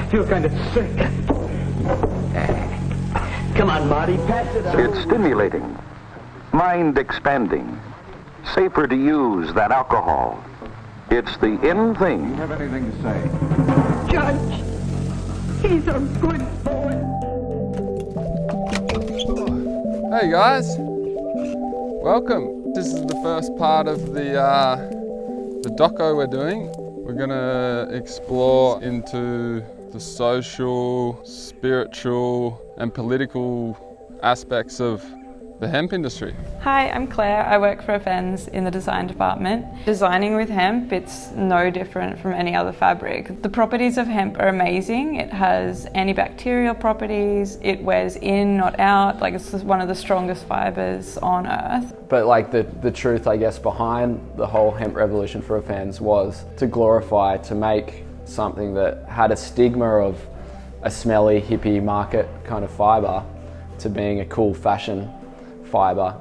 I feel kind of sick. Come on, Marty, pass it on. It's stimulating, mind-expanding, safer to use than alcohol. It's the in thing. Do you have anything to say? Judge, he's a good boy. Hey guys, welcome. This is the first part of the doco we're doing. We're gonna explore into the social, spiritual, and political aspects of the hemp industry. Hi, I'm Claire. I work for Afends in the design department. Designing with hemp, it's no different from any other fabric. The properties of hemp are amazing. It has antibacterial properties, it wears in, not out, like it's one of the strongest fibers on earth. But like the truth, I guess, behind the whole hemp revolution for Afends was to glorify, to make something that had a stigma of a smelly, hippie market kind of fibre to being a cool fashion fibre.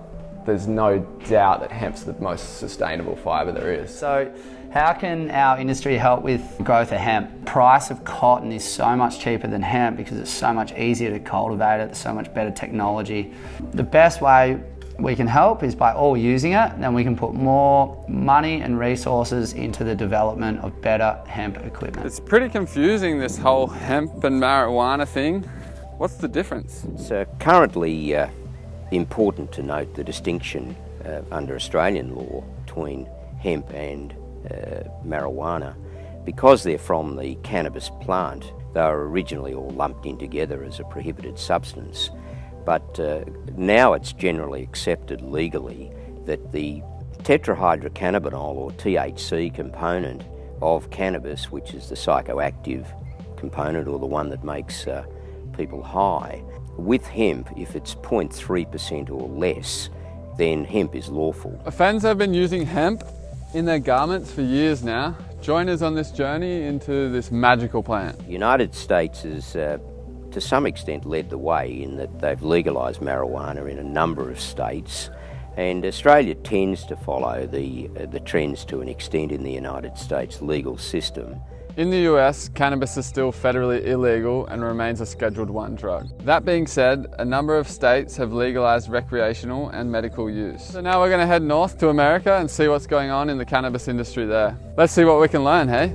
There's no doubt that hemp's the most sustainable fibre there is. So how can our industry help with growth of hemp? Price of cotton is so much cheaper than hemp because it's so much easier to cultivate it, there's so much better technology. The best way we can help is by all using it, then we can put more money and resources into the development of better hemp equipment. It's pretty confusing, this whole hemp and marijuana thing. What's the difference? So currently, important to note the distinction under Australian law between hemp and marijuana. Because they're from the cannabis plant, they were originally all lumped in together as a prohibited substance. But now it's generally accepted legally that the tetrahydrocannabinol or THC component of cannabis, which is the psychoactive component or the one that makes people high, with hemp, if it's 0.3% or less, then hemp is lawful. Afends have been using hemp in their garments for years now. Join us on this journey into this magical plant. The United States has, to some extent, led the way in that they've legalised marijuana in a number of states, and Australia tends to follow the trends to an extent in the United States legal system. In the US, cannabis is still federally illegal and remains a Scheduled I drug. That being said, a number of states have legalized recreational and medical use. So now we're going to head north to America and see what's going on in the cannabis industry there. Let's see what we can learn, hey?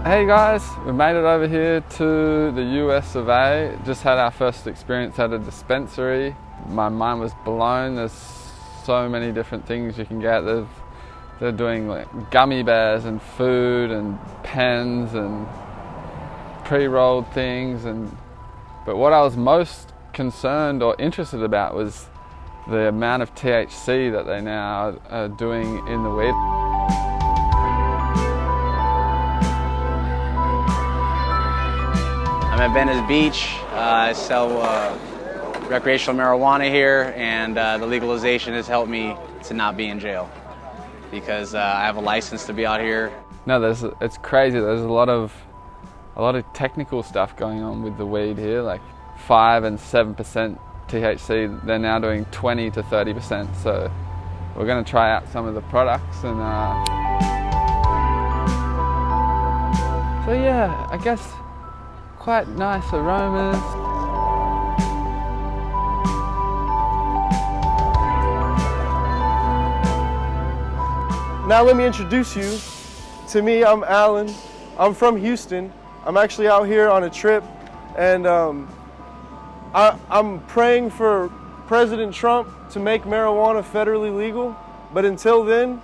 Hey guys, we made it over here to the US of A. Just had our first experience at a dispensary. My mind was blown. There's so many different things you can get. They're doing like gummy bears and food and pens and pre-rolled things. But what I was most concerned or interested about was the amount of THC that they now are doing in the weed. I'm at Venice Beach. I sell recreational marijuana here, and the legalization has helped me to not be in jail because I have a license to be out here. No, it's crazy. There's a lot of technical stuff going on with the weed here, like 5 and 7% THC. They're now doing 20 to 30%. So we're going to try out some of the products and. So yeah, I guess. Quite nice aromas. Now let me introduce you to me. I'm Alan. I'm from Houston. I'm actually out here on a trip, and I'm praying for President Trump to make marijuana federally legal. But until then,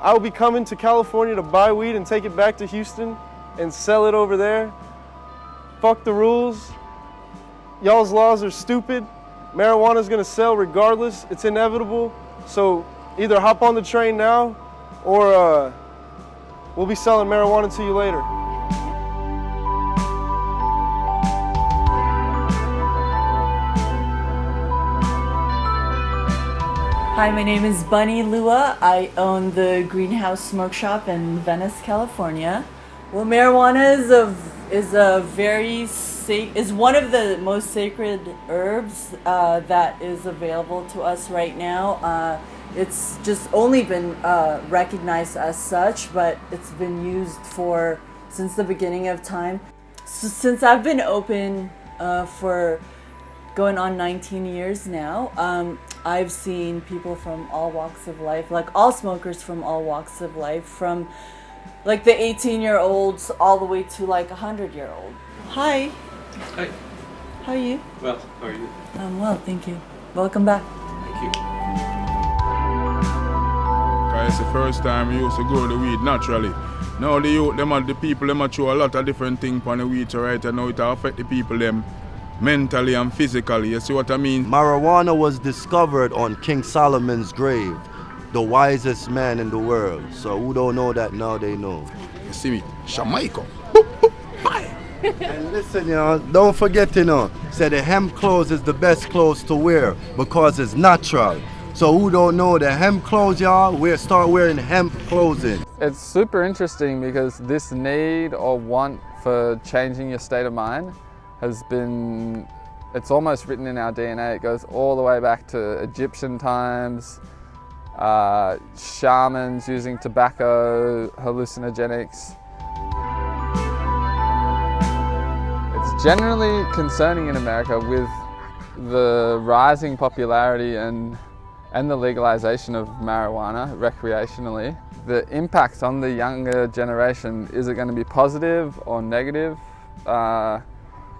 I'll be coming to California to buy weed and take it back to Houston and sell it over there. Fuck the rules. Y'all's laws are stupid. Marijuana's gonna sell regardless. It's inevitable. So either hop on the train now or we'll be selling marijuana to you later. Hi, my name is Bunny Lua. I own the Greenhouse Smoke Shop in Venice, California. Well, marijuana is of is is one of the most sacred herbs that is available to us right now. It's just only been recognized as such, but it's been used since the beginning of time. So since I've been open for going on 19 years now, I've seen people from all walks of life, like all smokers from all walks of life, from like the 18-year-olds all the way to like 100-year-old. Hi. Hi. How are you? Well, how are you? I'm well, thank you. Welcome back. Thank you. It's the first time we used to grow the weed naturally. Now the youth, the people, them throw a lot of different things on the weed, right? And now it affect the people them mentally and physically. You see what I mean? Marijuana was discovered on King Solomon's grave, the wisest man in the world. So who don't know that now they know. You see me? Jamaica. And listen, don't forget, say the hemp clothes is the best clothes to wear because it's natural. So who don't know the hemp clothes, y'all, start wearing hemp clothing. It's super interesting because this need or want for changing your state of mind it's almost written in our DNA. It goes all the way back to Egyptian times, shamans using tobacco, hallucinogenics. It's generally concerning in America with the rising popularity and the legalization of marijuana recreationally. The impact on the younger generation, is it going to be positive or negative?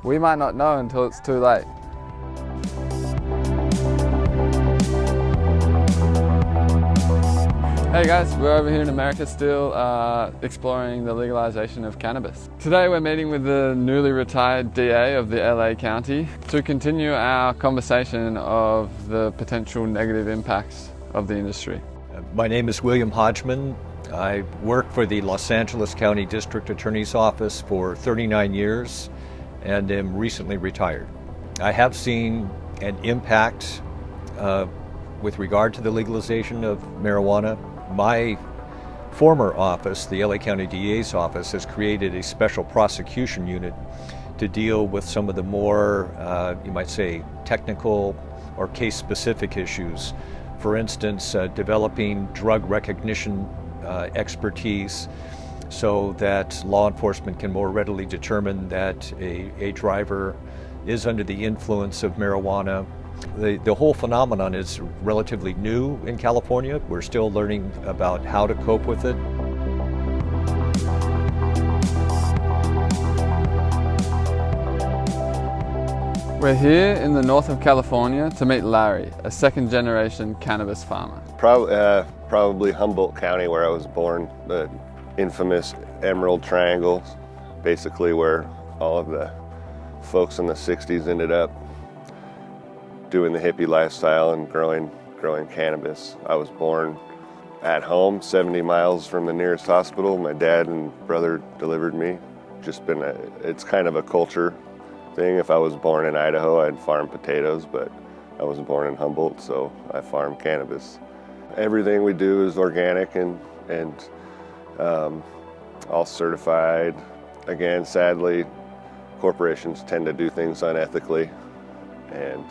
We might not know until it's too late. Hey guys, we're over here in America still exploring the legalization of cannabis. Today we're meeting with the newly retired DA of the LA County to continue our conversation of the potential negative impacts of the industry. My name is William Hodgman. I worked for the Los Angeles County District Attorney's Office for 39 years and am recently retired. I have seen an impact with regard to the legalization of marijuana. My former office, the LA County DA's office, has created a special prosecution unit to deal with some of the more, you might say, technical or case-specific issues. For instance, developing drug recognition expertise so that law enforcement can more readily determine that a driver is under the influence of marijuana. The whole phenomenon is relatively new in California. We're still learning about how to cope with it. We're here in the north of California to meet Larry, a second-generation cannabis farmer. Probably Humboldt County, where I was born, the infamous Emerald Triangle, basically where all of the folks in the 60s ended up doing the hippie lifestyle and growing cannabis. I was born at home, 70 miles from the nearest hospital. My dad and brother delivered me. It's kind of a culture thing. If I was born in Idaho, I'd farm potatoes, but I was born in Humboldt, so I farm cannabis. Everything we do is organic and all certified. Again, sadly, corporations tend to do things unethically and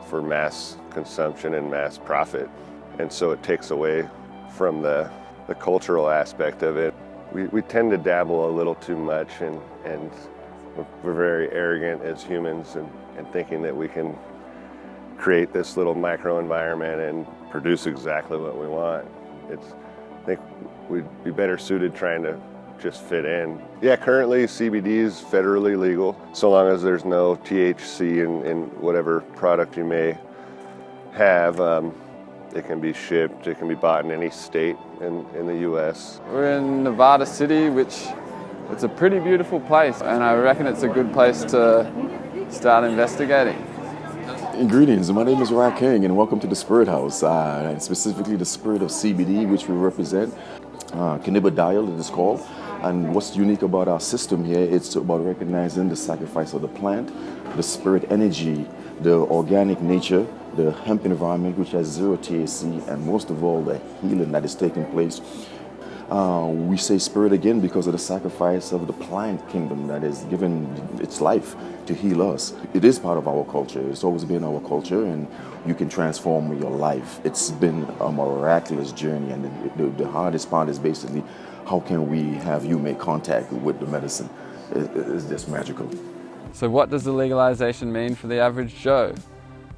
for mass consumption and mass profit. And so it takes away from the cultural aspect of it. We tend to dabble a little too much and we're very arrogant as humans and thinking that we can create this little microenvironment and produce exactly what we want. I think we'd be better suited trying to just fit in. Yeah, currently CBD is federally legal, so long as there's no THC in whatever product you may have. It can be shipped, it can be bought in any state in the US. We're in Nevada City, which it's a pretty beautiful place, and I reckon it's a good place to start investigating. Greetings, my name is Ryan King, and welcome to the Spirit House, and specifically the spirit of CBD, which we represent. Cannabidiol, it is called. And what's unique about our system here, it's about recognizing the sacrifice of the plant, the spirit energy, the organic nature, the hemp environment, which has zero THC, and most of all, the healing that is taking place. We say spirit again because of the sacrifice of the plant kingdom that is given its life to heal us. It is part of our culture. It's always been our culture, and you can transform your life. It's been a miraculous journey, and the hardest part is basically how can we have you make contact with the medicine. It's just magical. So what does the legalization mean for the average Joe?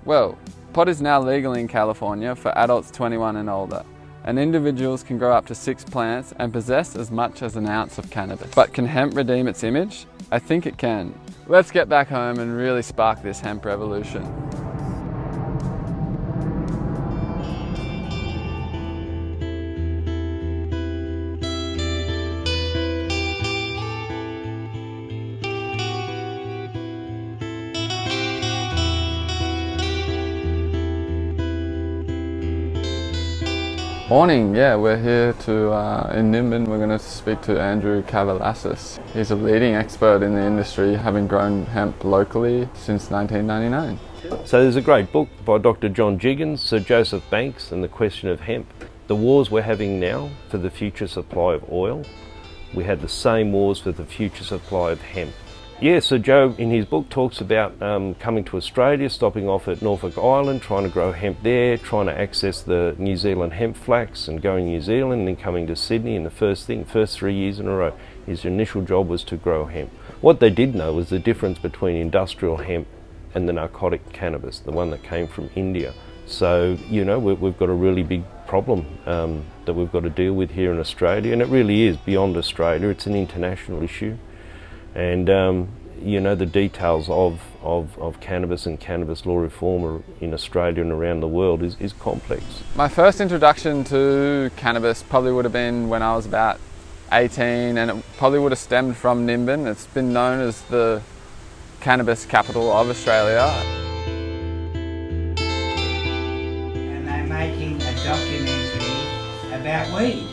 Well, pot is now legal in California for adults 21 and older, and individuals can grow up to 6 plants and possess as much as an ounce of cannabis. But can hemp redeem its image? I think it can. Let's get back home and really spark this hemp revolution. Morning, yeah, we're here in Nimbin. We're going to speak to Andrew Cavalassis. He's a leading expert in the industry, having grown hemp locally since 1999. So there's a great book by Dr. John Jiggins, Sir Joseph Banks, and the question of hemp. The wars we're having now for the future supply of oil, we had the same wars for the future supply of hemp. Yeah, so Joe in his book talks about coming to Australia, stopping off at Norfolk Island, trying to grow hemp there, trying to access the New Zealand hemp flax and going to New Zealand and then coming to Sydney, and the first 3 years in a row, his initial job was to grow hemp. What they did know was the difference between industrial hemp and the narcotic cannabis, the one that came from India. So, you know, we've got a really big problem that we've got to deal with here in Australia, and it really is beyond Australia. It's an international issue. And you know, the details of cannabis and cannabis law reform in Australia and around the world is complex. My first introduction to cannabis probably would have been when I was about 18, and it probably would have stemmed from Nimbin. It's been known as the cannabis capital of Australia. And they're making a documentary about weed,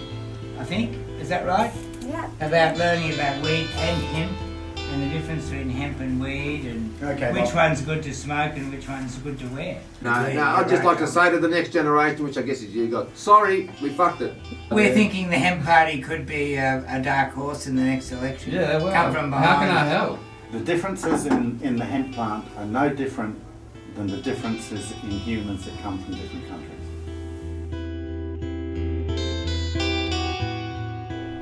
I think. Is that right? Yeah. About learning about weed and hemp, and the difference between hemp and weed, and which one's good to smoke and which one's good to wear. No, I'd just like to say to the next generation, which I guess is you got, sorry, we fucked it. We're thinking the hemp party could be a dark horse in the next election. Yeah, well, come from behind. how can I help? The differences in the hemp plant are no different than the differences in humans that come from different countries.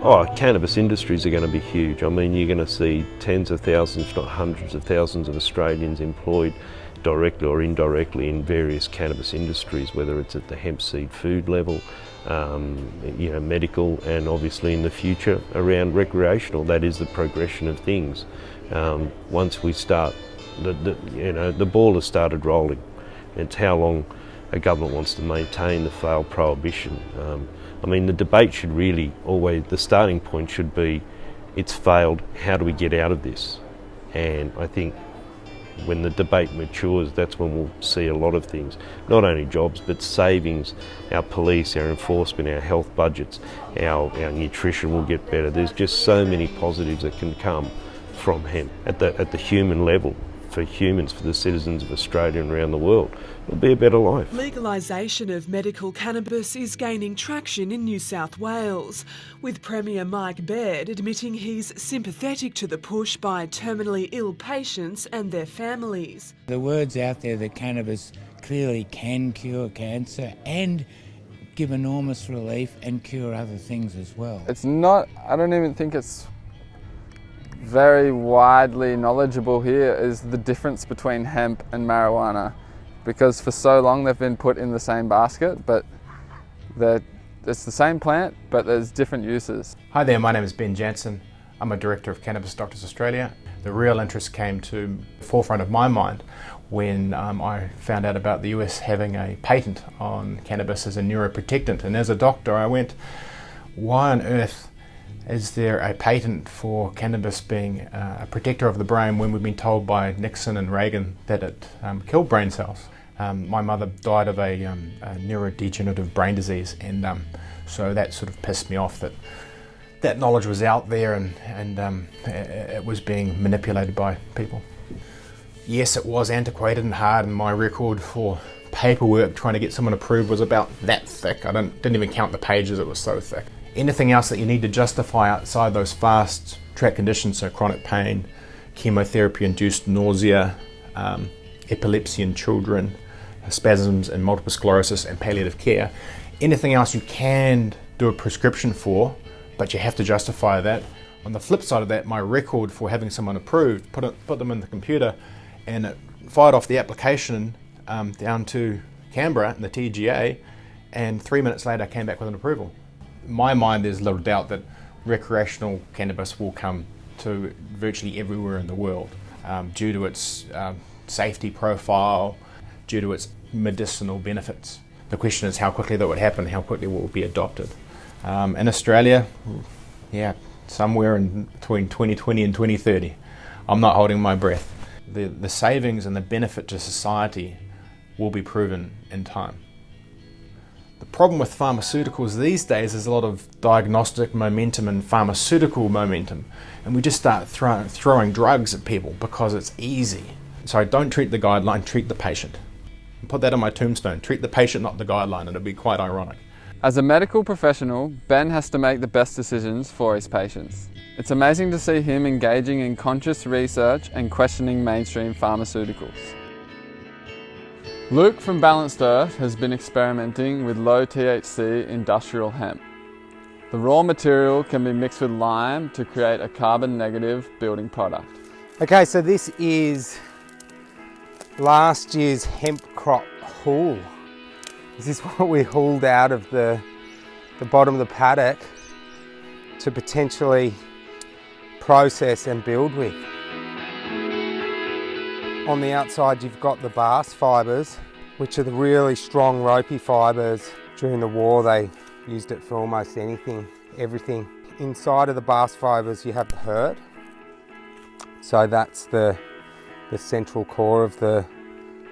Oh, cannabis industries are going to be huge. I mean, you're going to see tens of thousands, if not hundreds of thousands of Australians employed directly or indirectly in various cannabis industries, whether it's at the hemp seed food level, you know, medical, and obviously in the future around recreational. That is the progression of things. Once we start, you know, the ball has started rolling. It's how long a government wants to maintain the failed prohibition. I mean, the debate should really always, the starting point should be, it's failed, how do we get out of this? And I think when the debate matures, that's when we'll see a lot of things. Not only jobs, but savings, our police, our enforcement, our health budgets, our nutrition will get better. There's just so many positives that can come from hemp at the human level. For humans, for the citizens of Australia and around the world, it'll be a better life. Legalisation of medical cannabis is gaining traction in New South Wales, with Premier Mike Baird admitting he's sympathetic to the push by terminally ill patients and their families. The word's out there that cannabis clearly can cure cancer and give enormous relief and cure other things as well. It's not, I don't even think it's very widely knowledgeable here, is the difference between hemp and marijuana, because for so long they've been put in the same basket, but it's the same plant, but there's different uses. Hi there, my name is Ben Jansen. I'm a director of Cannabis Doctors Australia. The real interest came to the forefront of my mind when I found out about the US having a patent on cannabis as a neuroprotectant, and as a doctor I went, why on earth is there a patent for cannabis being a protector of the brain when we've been told by Nixon and Reagan that it killed brain cells? My mother died of a neurodegenerative brain disease, and so that sort of pissed me off that knowledge was out there and it was being manipulated by people. Yes, it was antiquated and hard, and my record for paperwork trying to get someone approved was about that thick. I didn't even count the pages, it was so thick. Anything else that you need to justify outside those fast track conditions, so chronic pain, chemotherapy-induced nausea, epilepsy in children, spasms and multiple sclerosis and palliative care, anything else you can do a prescription for, but you have to justify that. On the flip side of that, my record for having someone approved, put them in the computer and it fired off the application down to Canberra in the TGA, and 3 minutes later I came back with an approval. In my mind, there's little doubt that recreational cannabis will come to virtually everywhere in the world due to its safety profile, due to its medicinal benefits. The question is how quickly that would happen, how quickly it will be adopted. In Australia, yeah, somewhere in between 2020 and 2030. I'm not holding my breath. The savings and the benefit to society will be proven in time. The problem with pharmaceuticals these days is a lot of diagnostic momentum and pharmaceutical momentum, and we just start throwing drugs at people because it's easy. So don't treat the guideline, treat the patient. And put that on my tombstone, treat the patient, not the guideline, and it'll be quite ironic. As a medical professional, Ben has to make the best decisions for his patients. It's amazing to see him engaging in conscious research and questioning mainstream pharmaceuticals. Luke from Balanced Earth has been experimenting with low THC industrial hemp. The raw material can be mixed with lime to create a carbon negative building product. Okay, so this is last year's hemp crop hull. This is what we hauled out of the bottom of the paddock to potentially process and build with. On the outside you've got the bast fibres, which are the really strong ropey fibres. During the war they used it for almost anything, everything. Inside of the bast fibres you have the hurt. So that's the central core of the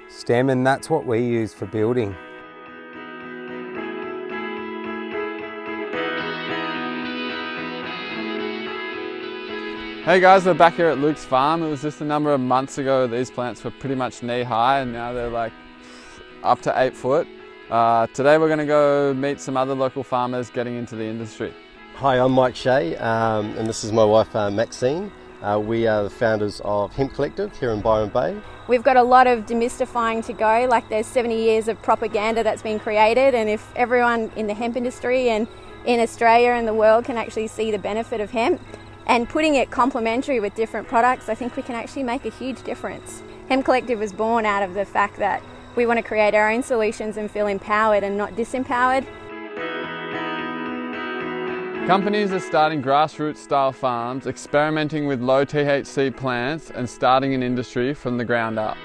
stem, and that's what we use for building. Hey guys, we're back here at Luke's farm. It was just a number of months ago these plants were pretty much knee high, and now they're like up to 8 foot. Today we're going to go meet some other local farmers getting into the industry. Hi, I'm Mike Shea, and this is my wife Maxine. We are the founders of Hemp Collective here in Byron Bay. We've got a lot of demystifying to go, like there's 70 years of propaganda that's been created, and if everyone in the hemp industry and in Australia and the world can actually see the benefit of hemp, and putting it complementary with different products, I think we can actually make a huge difference. Hemp Collective was born out of the fact that we want to create our own solutions and feel empowered and not disempowered. Companies are starting grassroots style farms, experimenting with low THC plants and starting an industry from the ground up.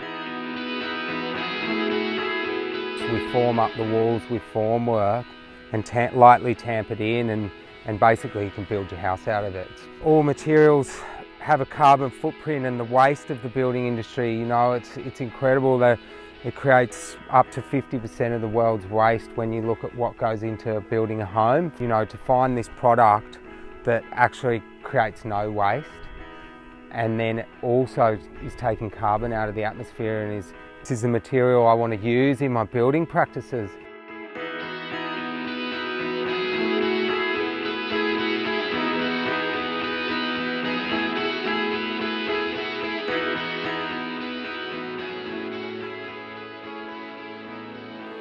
We form up the walls with formwork and lightly tamp it in, and basically you can build your house out of it. All materials have a carbon footprint, and the waste of the building industry, you know, it's incredible that it creates up to 50% of the world's waste when you look at what goes into building a home. You know, to find this product that actually creates no waste and then also is taking carbon out of the atmosphere, and this is the material I want to use in my building practices.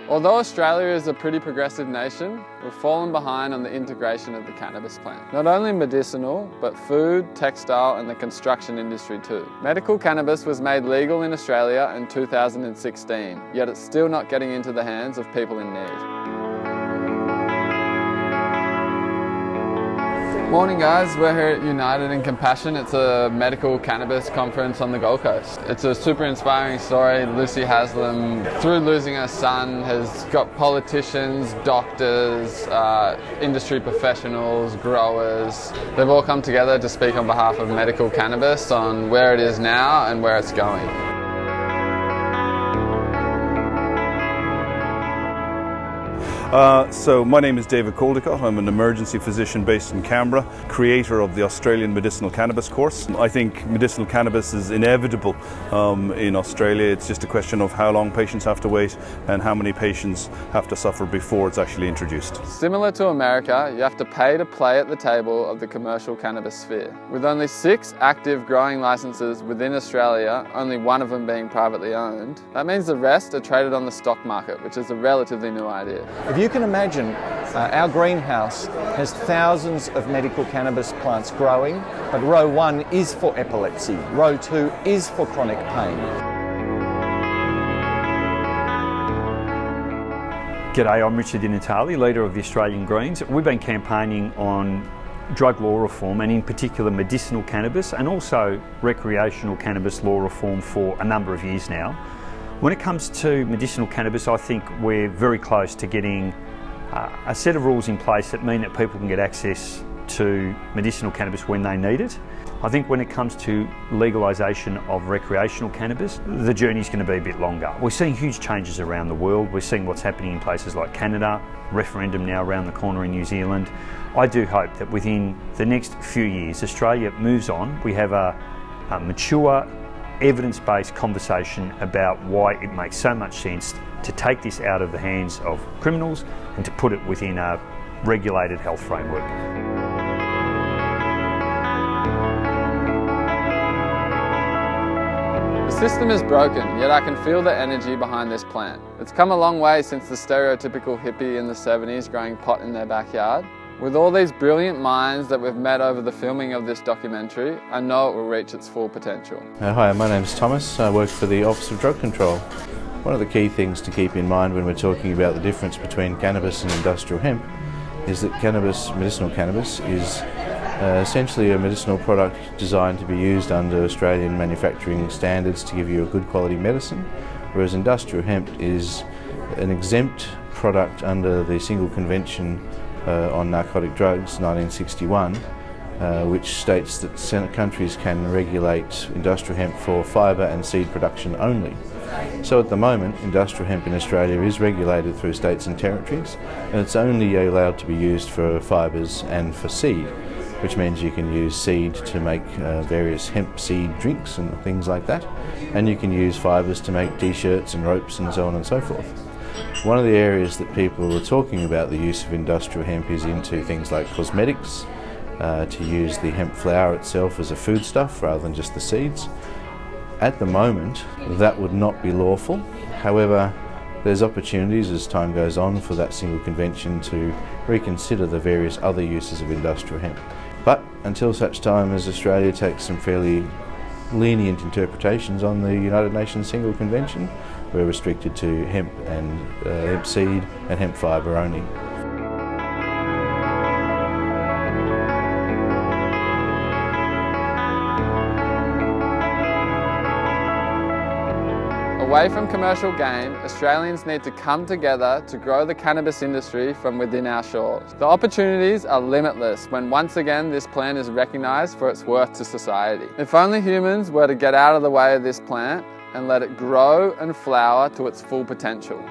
Although Australia is a pretty progressive nation, we've fallen behind on the integration of the cannabis plant. Not only medicinal, but food, textile and the construction industry too. Medical cannabis was made legal in Australia in 2016, yet it's still not getting into the hands of people in need. Morning guys, we're here at United in Compassion. It's a medical cannabis conference on the Gold Coast. It's a super inspiring story. Lucy Haslam, through losing her son, has got politicians, doctors, industry professionals, growers. They've all come together to speak on behalf of medical cannabis on where it is now and where it's going. So my name is David Caldecott. I'm an emergency physician based in Canberra, creator of the Australian medicinal cannabis course. I think medicinal cannabis is inevitable in Australia. It's just a question of how long patients have to wait and how many patients have to suffer before it's actually introduced. Similar to America, you have to pay to play at the table of the commercial cannabis sphere. With only 6 active growing licenses within Australia, only one of them being privately owned, that means the rest are traded on the stock market, which is a relatively new idea. If you can imagine, our greenhouse has thousands of medical cannabis plants growing, but row 1 is for epilepsy, row 2 is for chronic pain. G'day, I'm Richard Di Natale, leader of the Australian Greens. We've been campaigning on drug law reform and in particular medicinal cannabis and also recreational cannabis law reform for a number of years now. When it comes to medicinal cannabis, I think we're very close to getting a set of rules in place that mean that people can get access to medicinal cannabis when they need it. I think when it comes to legalisation of recreational cannabis, the journey's going to be a bit longer. We're seeing huge changes around the world. We're seeing what's happening in places like Canada, referendum now around the corner in New Zealand. I do hope that within the next few years, Australia moves on. We have a mature, evidence-based conversation about why it makes so much sense to take this out of the hands of criminals and to put it within a regulated health framework. The system is broken, yet I can feel the energy behind this plant. It's come a long way since the stereotypical hippie in the 70s growing pot in their backyard. With all these brilliant minds that we've met over the filming of this documentary, I know it will reach its full potential. Hi, my name's Thomas. I work for the Office of Drug Control. One of the key things to keep in mind when we're talking about the difference between cannabis and industrial hemp is that medicinal cannabis, is essentially a medicinal product designed to be used under Australian manufacturing standards to give you a good quality medicine, whereas industrial hemp is an exempt product under the Single Convention on Narcotic Drugs 1961, which states that countries can regulate industrial hemp for fibre and seed production only. So at the moment, industrial hemp in Australia is regulated through states and territories, and it's only allowed to be used for fibres and for seed, which means you can use seed to make various hemp seed drinks and things like that, and you can use fibres to make t-shirts and ropes and so on and so forth. One of the areas that people are talking about the use of industrial hemp is into things like cosmetics, to use the hemp flower itself as a foodstuff rather than just the seeds. At the moment, that would not be lawful. However, there's opportunities as time goes on for that single convention to reconsider the various other uses of industrial hemp. But until such time as Australia takes some fairly lenient interpretations on the United Nations Single Convention, we're restricted to hemp and hemp seed and hemp fibre only. Away from commercial gain, Australians need to come together to grow the cannabis industry from within our shores. The opportunities are limitless when once again this plant is recognised for its worth to society. If only humans were to get out of the way of this plant and let it grow and flower to its full potential.